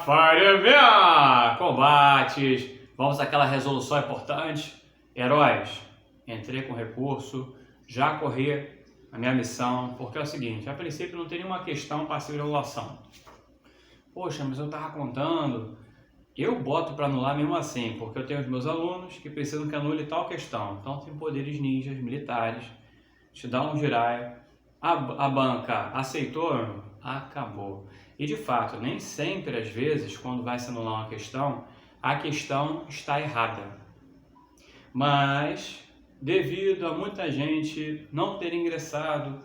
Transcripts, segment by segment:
Fireman! Combates! Vamos àquela resolução importante. Heróis, entrei com recurso, já corri a minha missão, porque é o seguinte, a princípio não tem nenhuma questão passiva de anulação. Poxa, mas eu estava contando, eu boto para anular mesmo assim, porque eu tenho os meus alunos que precisam que anule tal questão. Então tem poderes ninjas, militares, te dá um girai, a banca aceitou, acabou. E de fato, nem sempre, às vezes, quando vai se anular uma questão, a questão está errada. Mas, devido a muita gente não ter ingressado,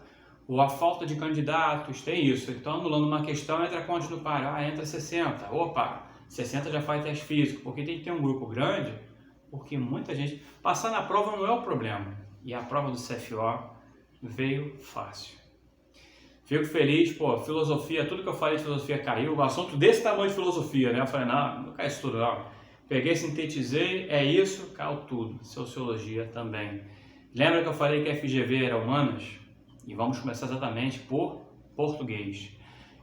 ou a falta de candidatos, tem isso. Então, anulando uma questão, entra quantos no par? Entra 60. Opa, 60 já faz teste físico, porque tem que ter um grupo grande, porque muita gente... Passar na prova não é o problema. E a prova do CFO veio fácil. Fico feliz, pô, filosofia, tudo que eu falei de filosofia caiu, o assunto desse tamanho de filosofia, né? Eu falei, não cai isso tudo não. Peguei, sintetizei, é isso, caiu tudo. Sociologia também. Lembra que eu falei que a FGV era humanas? E vamos começar exatamente por português.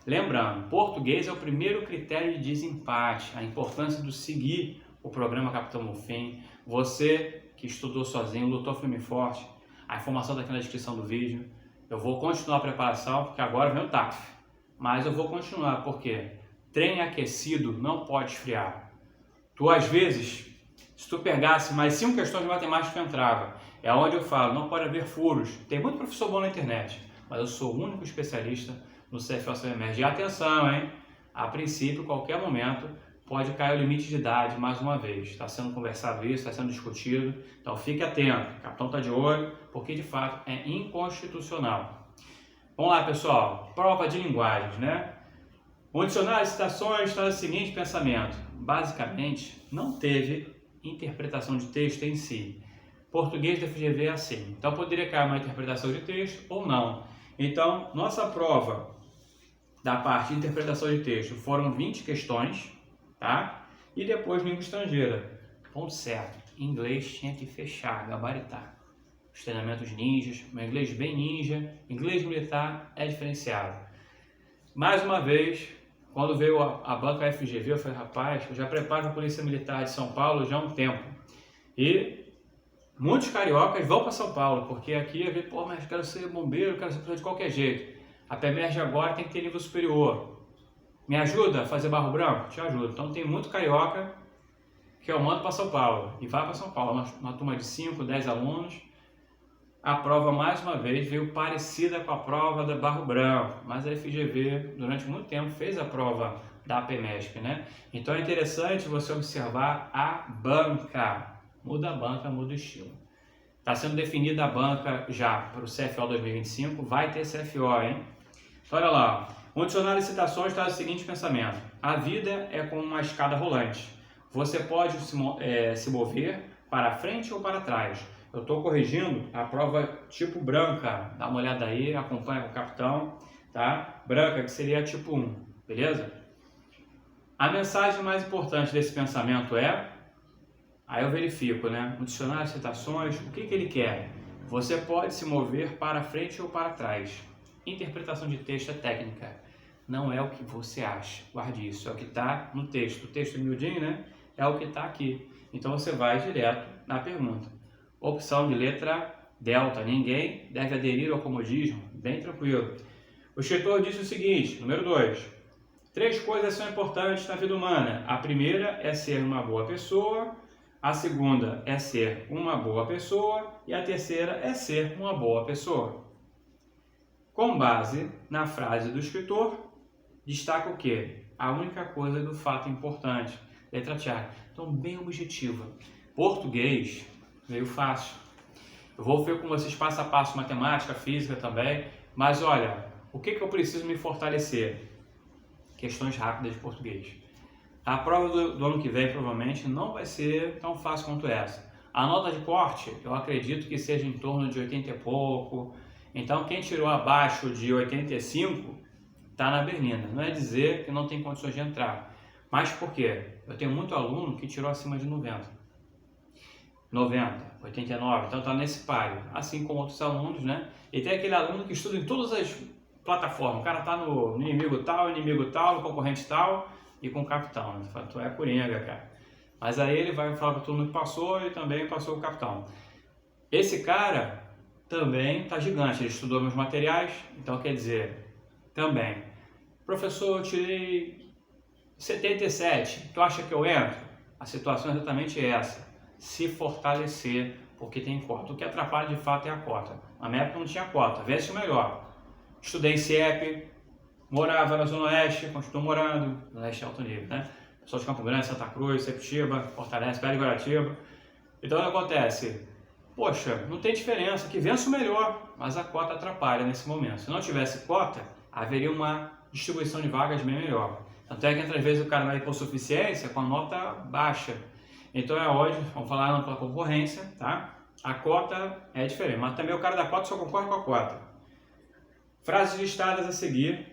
Lembrando, português é o primeiro critério de desempate, a importância de seguir o programa Capitão Bonfim. Você que estudou sozinho, lutou firme e forte, a informação está aqui na descrição do vídeo. Eu vou continuar a preparação, porque agora vem o TAF. Mas eu vou continuar, porque treino aquecido não pode esfriar. Tu, às vezes, se tu pegasse mais 5 questões de matemática, tu entrava. É onde eu falo, não pode haver furos. Tem muito professor bom na internet, mas eu sou o único especialista no CFO CMERG. E atenção, hein? A princípio, qualquer momento, pode cair o limite de idade mais uma vez. Está sendo conversado isso, está sendo discutido. Então fique atento, o capitão está de olho, porque de fato é inconstitucional. Vamos lá, pessoal. Prova de linguagens, né? O dicionário de citações traz o seguinte pensamento. Basicamente, não teve interpretação de texto em si. Português da FGV é assim. Então poderia cair uma interpretação de texto ou não. Então, nossa prova da parte de interpretação de texto foram 20 questões, tá? E depois língua estrangeira. Ponto certo. Inglês tinha que fechar, gabaritar. Os treinamentos ninjas, meu inglês bem ninja, inglês militar é diferenciado. Mais uma vez, quando veio a banca FGV, eu falei, rapaz, eu já preparo a Polícia Militar de São Paulo já há um tempo. E muitos cariocas vão para São Paulo, porque aqui eu vejo, pô, mas quero ser bombeiro, quero ser de qualquer jeito. A PEMERG agora tem que ter nível superior. Me ajuda a fazer barro branco? Te ajudo. Então tem muito carioca que eu mando para São Paulo. E vai para São Paulo, uma turma de 5, 10 alunos. A prova, mais uma vez, veio parecida com a prova da barro branco. Mas a FGV, durante muito tempo, fez a prova da PEMESP, né? Então é interessante você observar a banca. Muda a banca, muda o estilo. Está sendo definida a banca já para o CFO 2025. Vai ter CFO, hein? Olha lá. Um dicionário de citações traz o seguinte pensamento. A vida é como uma escada rolante. Você pode se mover para frente ou para trás. Eu estou corrigindo a prova tipo branca. Dá uma olhada aí, acompanha com o capitão. Tá? Branca, que seria tipo 1. Beleza? A mensagem mais importante desse pensamento é... Aí eu verifico, né? No dicionário de citações, o que ele quer? Você pode se mover para frente ou para trás. Interpretação de texto é técnica. Não é o que você acha. Guarde isso. É o que está no texto. O texto é miudinho, né? É o que está aqui. Então você vai direto na pergunta. Opção de letra delta. Ninguém deve aderir ao comodismo. Bem tranquilo. O escritor disse o seguinte, número 2. 3 coisas são importantes na vida humana. A primeira é ser uma boa pessoa. A segunda é ser uma boa pessoa. E a terceira é ser uma boa pessoa. Com base na frase do escritor, destaca o quê? A única coisa do fato importante. Letra Tiago. Então, bem objetiva. Português veio fácil. Eu vou ver com vocês passo a passo matemática, física também. Mas olha, o que eu preciso me fortalecer? Questões rápidas de português. A prova do ano que vem provavelmente não vai ser tão fácil quanto essa. A nota de corte, eu acredito que seja em torno de 80 e pouco. Então, quem tirou abaixo de 85 está na berlina. Não é dizer que não tem condições de entrar. Mas por quê? Eu tenho muito aluno que tirou acima de 90. 90, 89. Então está nesse páreo. Assim como outros alunos, né? E tem aquele aluno que estuda em todas as plataformas. O cara está no inimigo tal, no concorrente tal. e com o capitão. Né? Você fala, tu é coringa, cara. Mas aí ele vai falar para todo mundo que passou e também passou o capitão. Esse cara também tá gigante, ele estudou meus materiais, então quer dizer, também. Professor, eu tirei 77, tu acha que eu entro? A situação é exatamente essa, se fortalecer, porque tem cota. O que atrapalha de fato é a cota. Na minha época não tinha cota, vê-se o melhor. Estudei CIEP, morava na Zona Oeste, continuo morando, no Oeste é alto nível, né? Pessoal de Campo Grande, Santa Cruz, Sepetiba, Fortaleza, Belo Guaratiba. Então o que acontece? Poxa, não tem diferença, que vença o melhor, mas a cota atrapalha nesse momento. Se não tivesse cota, haveria uma distribuição de vagas bem melhor. Tanto é que, às vezes, o cara vai por suficiência com a nota baixa. Então, hoje, vamos falar pela concorrência, tá? A cota é diferente, mas também o cara da cota só concorre com a cota. Frases listadas a seguir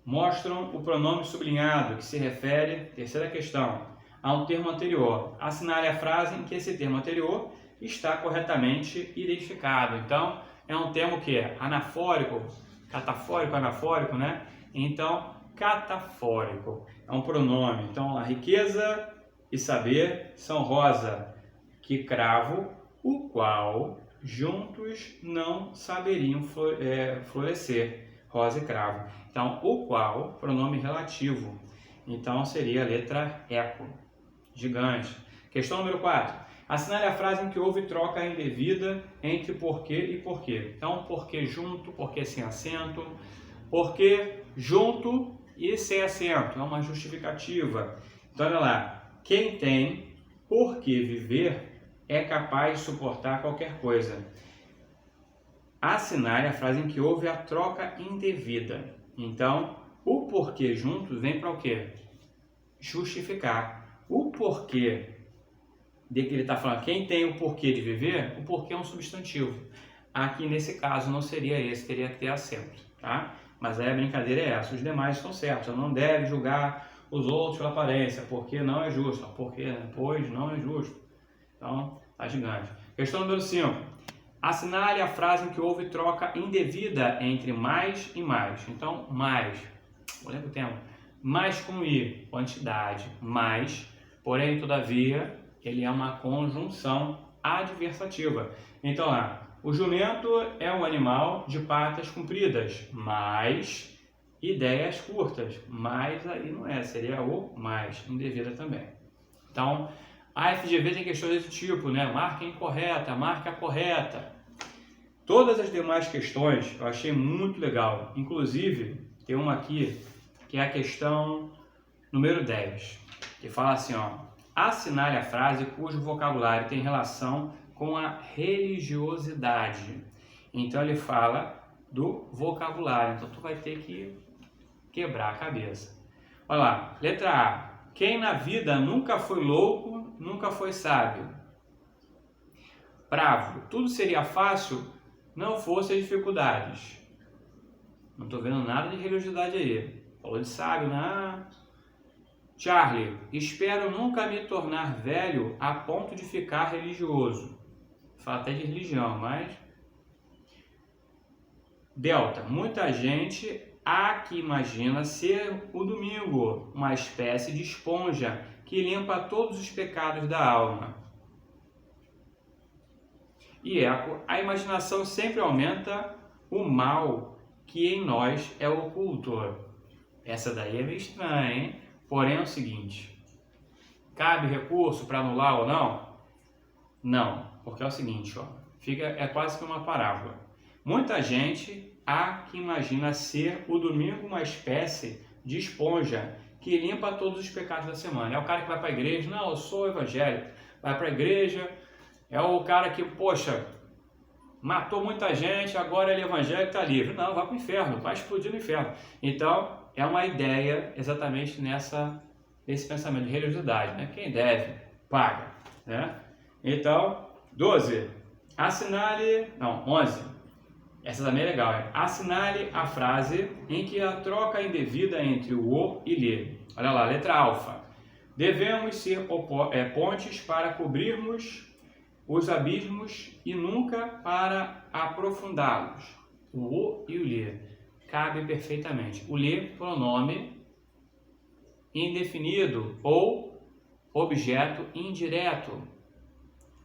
mostram o pronome sublinhado, que se refere, terceira questão, a um termo anterior. Assinale a frase em que esse termo anterior está corretamente identificado. Então, é um termo que é anafórico, catafórico, anafórico, né? Então, catafórico é um pronome. Então, a riqueza e saber são rosa, que cravo, o qual juntos não saberiam florescer. Rosa e cravo. Então, o qual, pronome relativo. Então, seria a letra eco. Gigante. Questão número 4. Assinale a frase em que houve troca indevida entre porquê e porquê. Então, porquê junto, porquê sem acento, porquê junto e sem acento. É uma justificativa. Então, olha lá. Quem tem por que viver é capaz de suportar qualquer coisa. Assinale a frase em que houve a troca indevida. Então, o porquê junto vem para o quê? Justificar. O porquê de que ele está falando, quem tem o porquê de viver, o porquê é um substantivo. Aqui nesse caso não seria esse, teria que ter acento, tá? Mas aí a brincadeira é essa, os demais estão certos, não deve julgar os outros pela aparência, porque não é justo, porque, pois não é justo. Então, tá gigante. Questão número 5. Assinale a frase em que houve troca indevida entre mais e mais. Então, mais, olha o termo, mais com i, quantidade, mais, porém, todavia, ele é uma conjunção adversativa. Então, lá, o jumento é um animal de patas compridas, mas ideias curtas. Mais aí não é, seria o mais, indevida também. Então, a FGV tem questões desse tipo, né? Marca incorreta, marca correta. Todas as demais questões eu achei muito legal. Inclusive, tem uma aqui que é a questão número 10, que fala assim, ó. Assinale a frase cujo vocabulário tem relação com a religiosidade. Então, ele fala do vocabulário. Então, tu vai ter que quebrar a cabeça. Olha lá, letra A. Quem na vida nunca foi louco, nunca foi sábio. Bravo. Tudo seria fácil, não fosse as dificuldades. Não estou vendo nada de religiosidade aí. Falou de sábio, né? Charlie, espero nunca me tornar velho a ponto de ficar religioso. Fala até de religião, mas... Delta, muita gente há que imagina ser o domingo, uma espécie de esponja que limpa todos os pecados da alma. E eco, a imaginação sempre aumenta o mal que em nós é oculto. Essa daí é meio estranha, hein? Porém é o seguinte, cabe recurso para anular ou não? Não, porque é o seguinte, ó, é quase que uma parábola. Muita gente há que imagina ser o domingo uma espécie de esponja que limpa todos os pecados da semana. É o cara que vai para a igreja, não, eu sou evangélico, vai para a igreja, é o cara que, poxa, matou muita gente, agora ele é evangélico, está livre. Não, vai para o inferno, vai explodir no inferno. Então, é uma ideia exatamente nesse pensamento de religiosidade, né? Quem deve, paga, né? Então, 12. Assinale, não, 11. Essa também é legal, é assinale a frase em que a troca indevida entre o e lhe. Olha lá, letra alfa. Devemos ser pontes para cobrirmos os abismos e nunca para aprofundá-los. O e o lhe cabe perfeitamente. O lhe, pronome indefinido ou objeto indireto.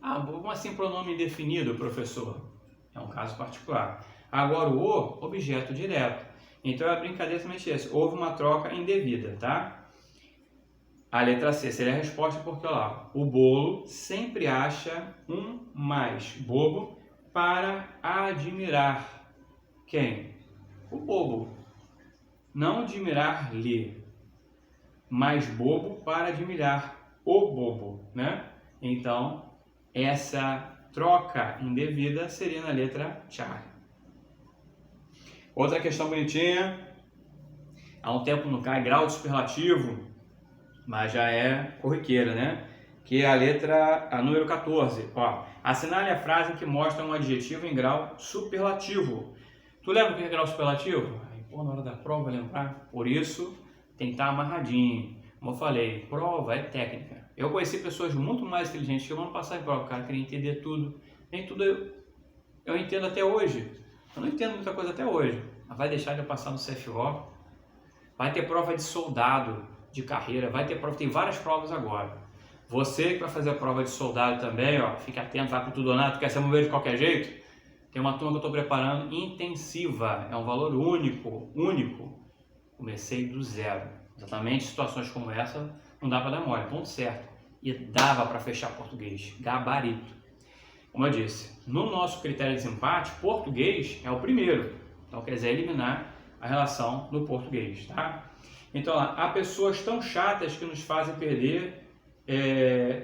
Ah, como assim pronome indefinido, professor? É um caso particular. Agora o objeto direto. Então a brincadeira é somente essa. Houve uma troca indevida, tá? A letra C seria a resposta porque, ó, o bolo sempre acha um mais bobo para admirar. Quem? O bobo. Não admirar-lhe, mais bobo para admirar o bobo, né? Então, essa troca indevida seria na letra Charlie. Outra questão bonitinha. Há um tempo não cai grau de superlativo, mas já é corriqueira, né? Que é a número 14. Ó, assinale a frase que mostra um adjetivo em grau superlativo. Tu lembra o que é grau superlativo? Aí, pô, na hora da prova lembrar. Por isso, tem que estar amarradinho. Como eu falei, prova é técnica. Eu conheci pessoas muito mais inteligentes que eu não passar em prova. O cara queria entender tudo. Nem tudo eu entendo até hoje. Eu não entendo muita coisa até hoje. Mas vai deixar de eu passar no CFO. Vai ter prova de soldado de carreira. Vai ter prova. Tem várias provas agora. Você que vai fazer a prova de soldado também, ó, fique atento, vai para tudo ou nada. Tu quer ser bombeiro de qualquer jeito? Tem uma turma que eu estou preparando intensiva. É um valor único. Comecei do zero. Exatamente situações como essa não dá para dar mole. Ponto certo. E dava para fechar português. Gabarito. Como eu disse, no nosso critério de desempate, português é o primeiro. Então, quer dizer, eliminar a relação no português, tá? Então, há pessoas tão chatas que nos fazem perder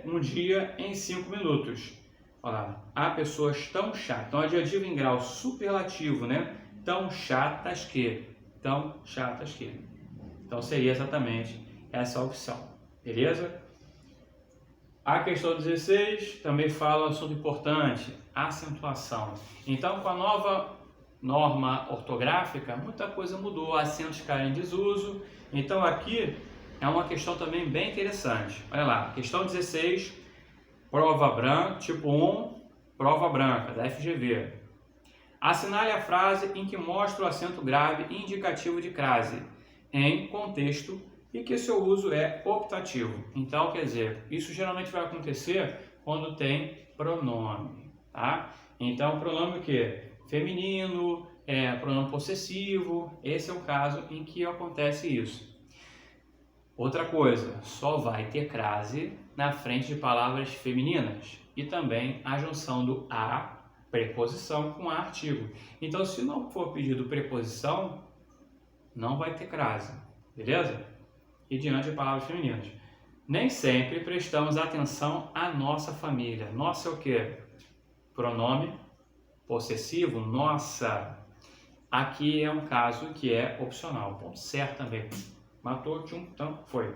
um dia em 5 minutos. Olha lá, há pessoas tão chatas. Então, adjetivo em grau superlativo, né? Tão chatas que. Então, seria exatamente essa opção. Beleza? A questão 16 também fala um assunto importante, acentuação. Então, com a nova norma ortográfica, muita coisa mudou, acentos caem em desuso. Então, aqui é uma questão também bem interessante. Olha lá, questão 16, prova branca, tipo 1, prova branca, da FGV. Assinale a frase em que mostra o acento grave indicativo de crase, em contexto e que seu uso é optativo. Então, quer dizer, isso geralmente vai acontecer quando tem pronome, tá? Então, pronome o quê? Feminino, pronome possessivo, esse é o caso em que acontece isso. Outra coisa, só vai ter crase na frente de palavras femininas e também a junção do a, preposição, com a, artigo. Então, se não for pedido preposição, não vai ter crase, beleza? E diante de palavras femininas. Nem sempre prestamos atenção à nossa família. Nossa é o quê? Pronome possessivo, nossa. Aqui é um caso que é opcional. Ponto certo também. Matou, então foi.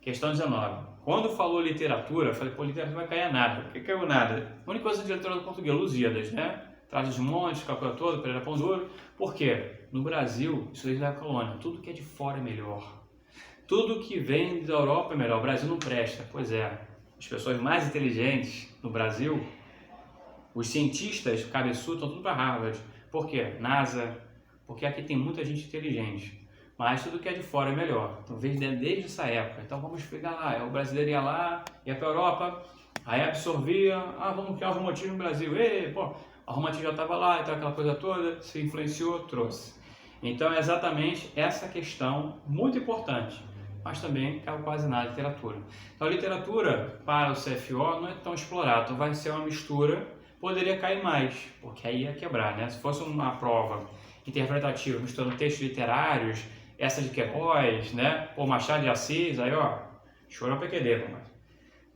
Questão 19. Quando falou literatura, eu falei, pô, literatura vai cair a nada. Por que caiu nada? A única coisa de literatura do português, Lusíadas, né? Traz dos Montes, Calcula Todo, Pereira Pão Duro. Por quê? No Brasil, isso desde a colônia, tudo que é de fora é melhor. Tudo que vem da Europa é melhor. O Brasil não presta. Pois é. As pessoas mais inteligentes no Brasil, os cientistas cabeçudos, estão tudo para Harvard. Por quê? NASA. Porque aqui tem muita gente inteligente. Mas tudo que é de fora é melhor. Então, desde essa época. Então, vamos pegar lá. O brasileiro ia lá, ia para a Europa, aí absorvia. Vamos criar o romantismo no Brasil. A romantismo já estava lá, então aquela coisa toda, se influenciou, trouxe. Então, é exatamente essa questão muito importante. Mas também caiu quase nada literatura. Então, a literatura para o CFO não é tão explorada. Então, vai ser uma mistura. Poderia cair mais, porque aí ia quebrar, né? Se fosse uma prova interpretativa, misturando textos literários, essa de Queiroz, né? Ou Machado de Assis, aí ó, chorou para QD, mas.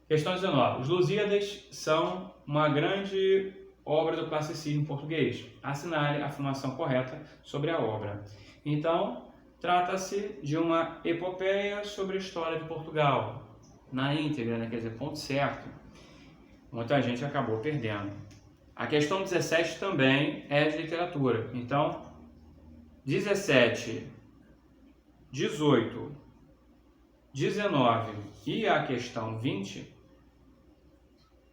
Questão 19. Os Lusíadas são uma grande obra do classicismo português. Assinale a afirmação correta sobre a obra. Então, trata-se de uma epopeia sobre a história de Portugal, na íntegra, né? Quer dizer, ponto certo. Muita gente acabou perdendo. A questão 17 também é de literatura. Então, 17, 18, 19 e a questão 20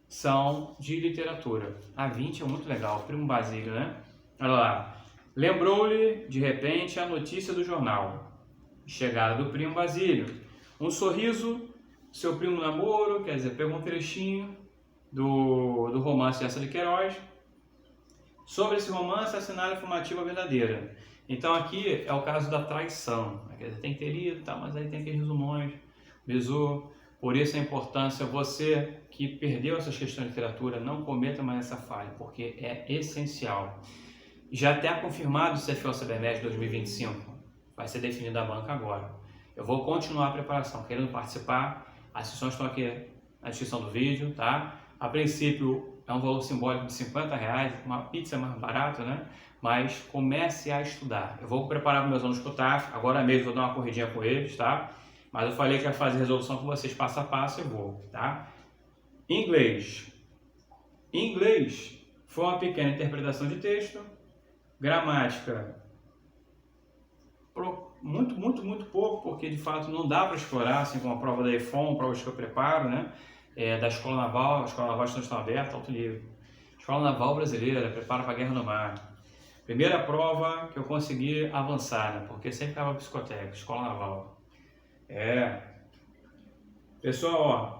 são de literatura. A 20 é muito legal, Primo Basílio, né? Olha lá. Lembrou-lhe, de repente, a notícia do jornal. Chegada do primo Basílio. Um sorriso, seu primo namoro, quer dizer, pegou um trechinho do romance Essa de Queiroz. Sobre esse romance, a cenário afirmativa verdadeira. Então aqui é o caso da traição. Quer dizer, tem que ter lido, tá, mas aí tem aqueles resumões, bisou. Por isso a importância, você que perdeu essas questões de literatura, não cometa mais essa falha, porque é essencial. Já está confirmado o CFO CBMED 2025, vai ser definido a banca agora. Eu vou continuar a preparação, querendo participar, as inscrições estão aqui na descrição do vídeo, tá? A princípio é um valor simbólico de R$50, uma pizza mais barata, né? Mas comece a estudar. Eu vou preparar para meus alunos para o TAF, agora mesmo vou dar uma corridinha com eles, tá? Mas eu falei que ia fazer resolução com vocês passo a passo e vou, tá? Inglês. Inglês foi uma pequena interpretação de texto. Gramática, muito pouco, porque de fato não dá para explorar, assim como a prova da EFON, provas que eu preparo, né? Da Escola Naval, a Escola Naval estão aberta, alto livro. Escola Naval Brasileira, preparo para a Guerra no Mar. Primeira prova que eu consegui avançar, né? Porque sempre ficava psicotécnico, Escola Naval. Pessoal, ó,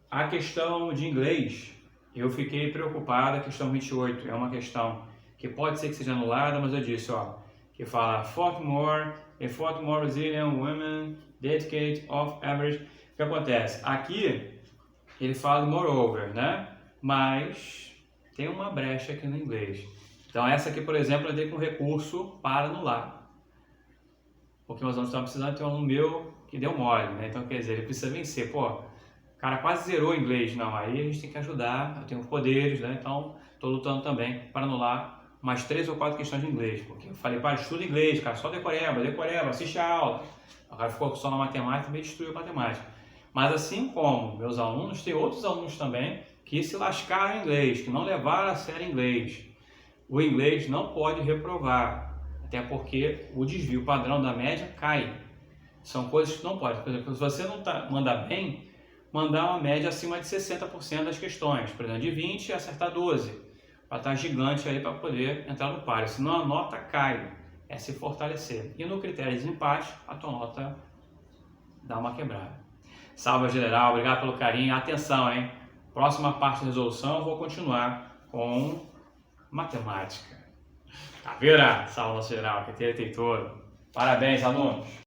a questão de inglês, eu fiquei preocupado, a questão 28 é uma questão que pode ser que seja anulada, mas eu disse, ó, que fala fought more Brazilian women dedicate of average. O que acontece? Aqui ele fala moreover, né? Mas tem uma brecha aqui no inglês. Então essa aqui, por exemplo, eu dei com recurso para anular. Porque meus alunos estavam precisando, tem um aluno meu que deu mole, né? Então quer dizer, ele precisa vencer. Pô, o cara quase zerou o inglês. Não, aí a gente tem que ajudar, eu tenho poderes, né? Então estou lutando também para anular mais 3 ou 4 questões de inglês, porque eu falei, para estuda inglês, cara, só decoreba, assiste a aula. O cara ficou só na matemática e me destruiu a matemática. Mas assim como meus alunos, tem outros alunos também que se lascaram em inglês, que não levaram a sério inglês. O inglês não pode reprovar, até porque o desvio padrão da média cai. São coisas que não pode. Por exemplo, se você não mandar bem, mandar uma média acima de 60% das questões, por exemplo, de 20 e acertar 12. Para estar gigante aí para poder entrar no páreo, senão a nota cai, é se fortalecer. E no critério de desempate, a tua nota dá uma quebrada. Salve general, obrigado pelo carinho, atenção, hein? Próxima parte da resolução eu vou continuar com matemática. Caveira, salve nosso geral, que tem todo. Parabéns, alunos!